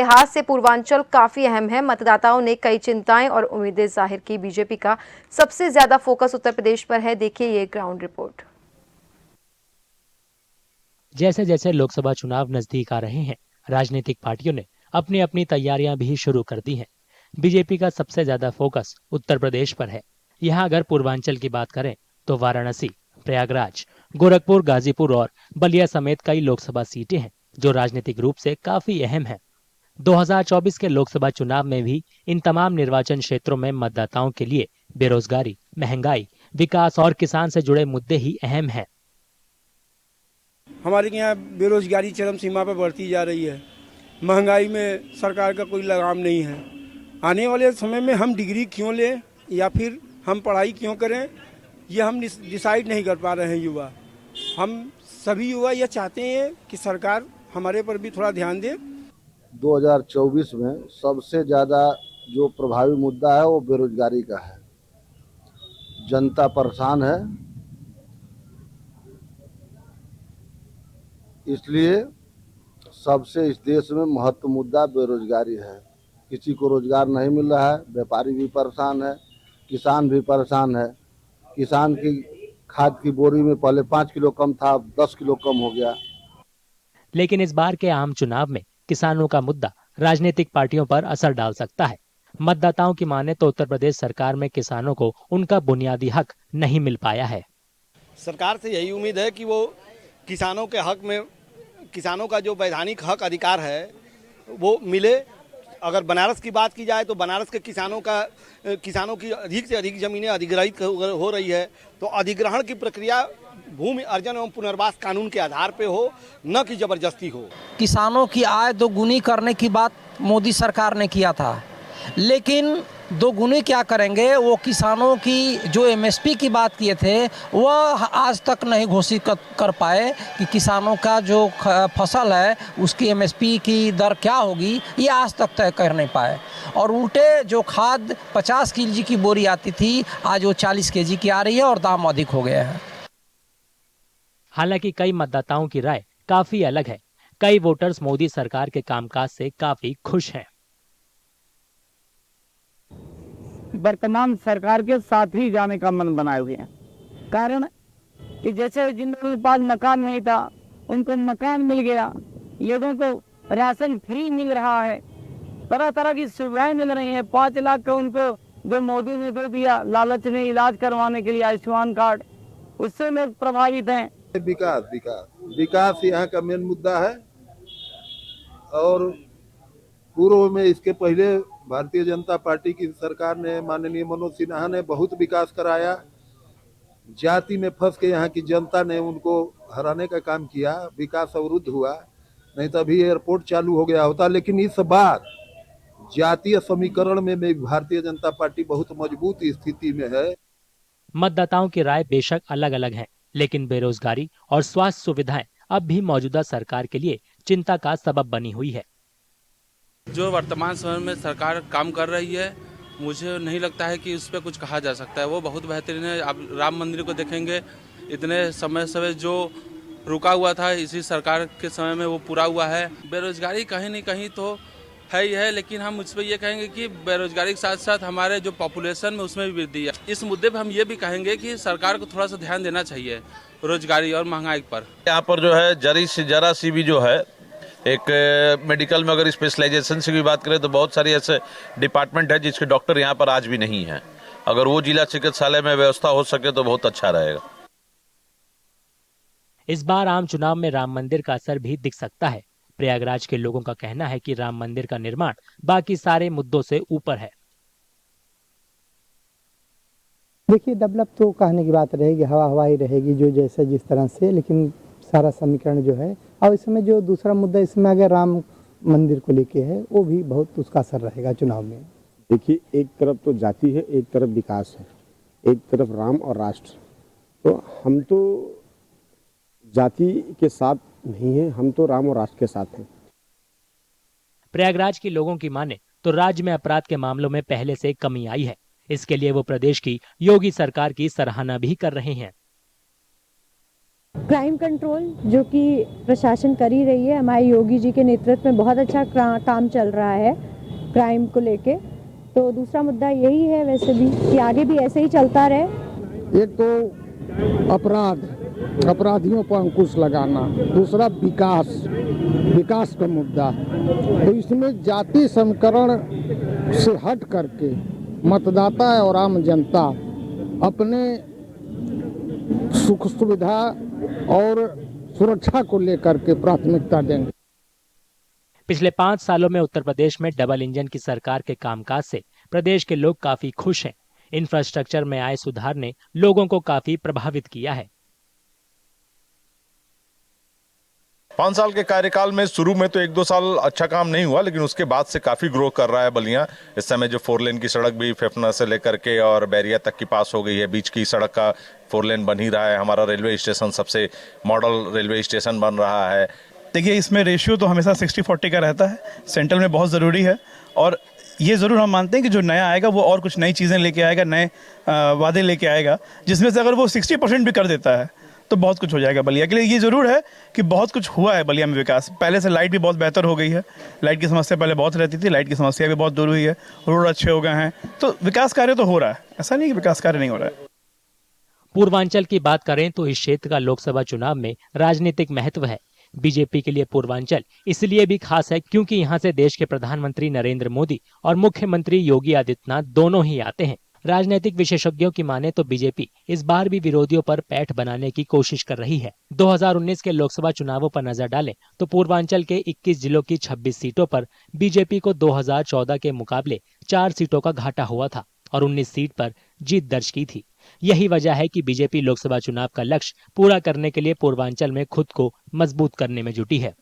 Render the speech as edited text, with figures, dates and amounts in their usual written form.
लिहाज से पूर्वांचल काफी अहम है। मतदाताओं ने कई चिंताएं और उम्मीदें जाहिर की। बीजेपी का सबसे ज्यादा फोकस उत्तर प्रदेश पर है। देखिए ये ग्राउंड रिपोर्ट। जैसे जैसे लोकसभा चुनाव नजदीक आ रहे हैं, राजनीतिक पार्टियों ने अपनी अपनी तैयारियां भी शुरू कर दी हैं। बीजेपी का सबसे ज्यादा फोकस उत्तर प्रदेश पर है। यहाँ अगर पूर्वांचल की बात करें तो वाराणसी, प्रयागराज, गोरखपुर, गाजीपुर और बलिया समेत कई लोकसभा सीटें हैं जो राजनीतिक रूप से काफी अहम हैं। 2024 के लोकसभा चुनाव में भी इन तमाम निर्वाचन क्षेत्रों में मतदाताओं के लिए बेरोजगारी, महंगाई, विकास और किसान से जुड़े मुद्दे ही अहम हैं। हमारे यहाँ बेरोजगारी चरम सीमा पर बढ़ती जा रही है। महंगाई में सरकार का कोई लगाम नहीं है। आने वाले समय में हम डिग्री क्यों लें या फिर हम पढ़ाई क्यों करें, ये हम डिसाइड नहीं कर पा रहे हैं युवा। हम सभी युवा यह चाहते हैं कि सरकार हमारे पर भी थोड़ा ध्यान दे। 2024 में सबसे ज़्यादा जो प्रभावी मुद्दा है वो बेरोजगारी का है। जनता परेशान है, इसलिए सबसे इस देश में महत्व मुद्दा बेरोजगारी है। किसी को रोजगार नहीं मिल रहा है, व्यापारी भी परेशान है, किसान भी परेशान है। किसान की खाद की बोरी में पहले 5 किलो कम था, अब 10 किलो कम हो गया। लेकिन इस बार के आम चुनाव में किसानों का मुद्दा राजनीतिक पार्टियों पर असर डाल सकता है। मतदाताओं की माने तो उत्तर प्रदेश सरकार में किसानों को उनका बुनियादी हक नहीं मिल पाया है। सरकार से यही उम्मीद है कि वो किसानों के हक में, किसानों का जो वैधानिक हक अधिकार है वो मिले। अगर बनारस की बात की जाए तो बनारस के किसानों की अधिक से अधिक जमीनें अधिग्रहित हो रही है, तो अधिग्रहण की प्रक्रिया भूमि अर्जन एवं पुनर्वास कानून के आधार पे हो, न कि जबरदस्ती हो। किसानों की आय दोगुनी करने की बात मोदी सरकार ने किया था, लेकिन दोगुनी क्या करेंगे, वो किसानों की जो एमएसपी की बात किए थे वह आज तक नहीं घोषित कर पाए कि किसानों का जो फसल है उसकी एमएसपी की दर क्या होगी, ये आज तक तय कर नहीं पाए। और उल्टे जो खाद 50 केजी की बोरी आती थी आज वो 40 केजी की आ रही है और दाम अधिक हो गया है। हालांकि कई मतदाताओं की राय काफी अलग है। कई वोटर्स मोदी सरकार के कामकाज से काफी खुश हैं। वर्तमान सरकार के साथ ही जाने का मन बनाए हुए हैं। कारण कि जैसे जिनके पास मकान नहीं था उनको मकान मिल गया, लोगों को राशन फ्री मिल रहा है, तरह तरह की सुविधाएं मिल रही हैं। 5 लाख का उनको जो मोदी ने दे दिया लालच में इलाज करवाने के लिए आयुष्मान कार्ड, उससे लोग प्रभावित हैं। विकास विकास विकास यहाँ का मेन मुद्दा है। और पूर्व में इसके पहले भारतीय जनता पार्टी की सरकार ने, माननीय मनोज सिन्हा ने बहुत विकास कराया। जाति में फंस के यहाँ की जनता ने उनको हराने का काम किया, विकास अवरुद्ध हुआ, नहीं तो अभी एयरपोर्ट चालू हो गया होता। लेकिन इस बार जातीय समीकरण में भारतीय जनता पार्टी बहुत मजबूत स्थिति में है। मतदाताओं की राय बेशक अलग अलग है, लेकिन बेरोजगारी और स्वास्थ्य सुविधाएं अब भी मौजूदा सरकार के लिए चिंता का सबब बनी हुई है। जो वर्तमान समय में सरकार काम कर रही है, मुझे नहीं लगता है कि उस पर कुछ कहा जा सकता है। वो बहुत बेहतरीन है। आप राम मंदिर को देखेंगे, इतने समय से जो रुका हुआ था इसी सरकार के समय में वो पूरा हुआ है। बेरोजगारी कहीं नहीं कहीं तो है ही है, लेकिन हम उस पर ये कहेंगे कि बेरोजगारी के साथ साथ हमारे जो पॉपुलेशन में उसमें भी वृद्धि है। इस मुद्दे पर हम ये भी कहेंगे कि सरकार को थोड़ा सा ध्यान देना चाहिए रोजगारी और महंगाई पर। यहाँ पर जो है जरा सी भी जो है एक मेडिकल में अगर स्पेशलाइजेशन की भी बात करें तो बहुत सारी ऐसे डिपार्टमेंट है जिसके डॉक्टर यहाँ पर आज भी नहीं है। अगर वो जिला चिकित्सालय में व्यवस्था हो सके तो बहुत अच्छा रहेगा। इस बार आम चुनाव में राम मंदिर का असर भी दिख सकता है। प्रयागराज के लोगों का कहना है कि राम मंदिर का निर्माण बाकी सारे मुद्दों से ऊपर है। देखिए, डेवलप तो कहने की बात रहेगी, हवा ही रहेगी जो जैसे जिस तरह से, लेकिन सारा समीकरण जो है, और इसमें जो दूसरा मुद्दा इसमें अगर राम मंदिर को लेके है वो भी बहुत उसका असर रहेगा चुनाव में। देखिए, एक तरफ तो जाति है, एक तरफ विकास है, एक तरफ राम और राष्ट्र। तो हम तो जाति के साथ नहीं है, हम तो राम और राष्ट्र के साथ हैं। प्रयागराज के लोगों की माने तो राज्य में अपराध के मामलों में पहले से कमी आई है। इसके लिए वो प्रदेश की योगी सरकार की सराहना भी कर रहे हैं। क्राइम कंट्रोल जो कि प्रशासन कर ही रही है, हमारे योगी जी के नेतृत्व में बहुत अच्छा काम चल रहा है क्राइम को लेके। तो दूसरा मुद्दा यही है वैसे भी कि आगे भी ऐसे ही चलता रहे। एक तो अपराधियों पर अंकुश लगाना, दूसरा विकास का मुद्दा। तो इसमें जाति समीकरण से हट करके मतदाता और आम जनता अपने सुख सुविधा और सुरक्षा को लेकर के प्राथमिकता देंगे। पिछले 5 सालों में उत्तर प्रदेश में डबल इंजन की सरकार के कामकाज से प्रदेश के लोग काफी खुश हैं। इंफ्रास्ट्रक्चर में आए सुधार ने लोगों को काफी प्रभावित किया है। 5 साल के कार्यकाल में शुरू में तो 1-2 साल अच्छा काम नहीं हुआ, लेकिन उसके बाद से काफी ग्रो कर रहा है बलिया। इस समय जो 4 लेन की सड़क भी फेफना से लेकर के और बैरिया तक की पास हो गई है, बीच की सड़क का 4 लेन बन ही रहा है। हमारा रेलवे स्टेशन सबसे मॉडल रेलवे स्टेशन बन रहा है। देखिए, इसमें रेशियो तो हमेशा 60-40 का रहता है, सेंट्रल में बहुत ज़रूरी है। और ये ज़रूर हम मानते हैं कि जो नया आएगा वो और कुछ नई चीज़ें लेके आएगा, नए वादे लेके आएगा, जिसमें से अगर वो 60% भी कर देता है तो बहुत कुछ हो जाएगा बलिया के लिए। ये ज़रूर है कि बहुत कुछ हुआ है बलिया में विकास। पहले से लाइट भी बहुत बेहतर हो गई है। लाइट की समस्या पहले बहुत रहती थी, लाइट की समस्या भी बहुत दूर हुई है। रोड अच्छे हो गए हैं, तो विकास कार्य तो हो रहा है, ऐसा नहीं कि विकास कार्य नहीं हो रहा है। पूर्वांचल की बात करें तो इस क्षेत्र का लोकसभा चुनाव में राजनीतिक महत्व है। बीजेपी के लिए पूर्वांचल इसलिए भी खास है क्योंकि यहां से देश के प्रधानमंत्री नरेंद्र मोदी और मुख्यमंत्री योगी आदित्यनाथ दोनों ही आते हैं। राजनीतिक विशेषज्ञों की माने तो बीजेपी इस बार भी विरोधियों पर पैठ बनाने की कोशिश कर रही है। 2019 के लोकसभा चुनावों पर नजर डालें तो पूर्वांचल के 21 जिलों की 26 सीटों पर बीजेपी को 2014 के मुकाबले 4 सीटों का घाटा हुआ था और 19 सीट पर जीत दर्ज की थी। यही वजह है कि बीजेपी लोकसभा चुनाव का लक्ष्य पूरा करने के लिए पूर्वांचल में खुद को मजबूत करने में जुटी है।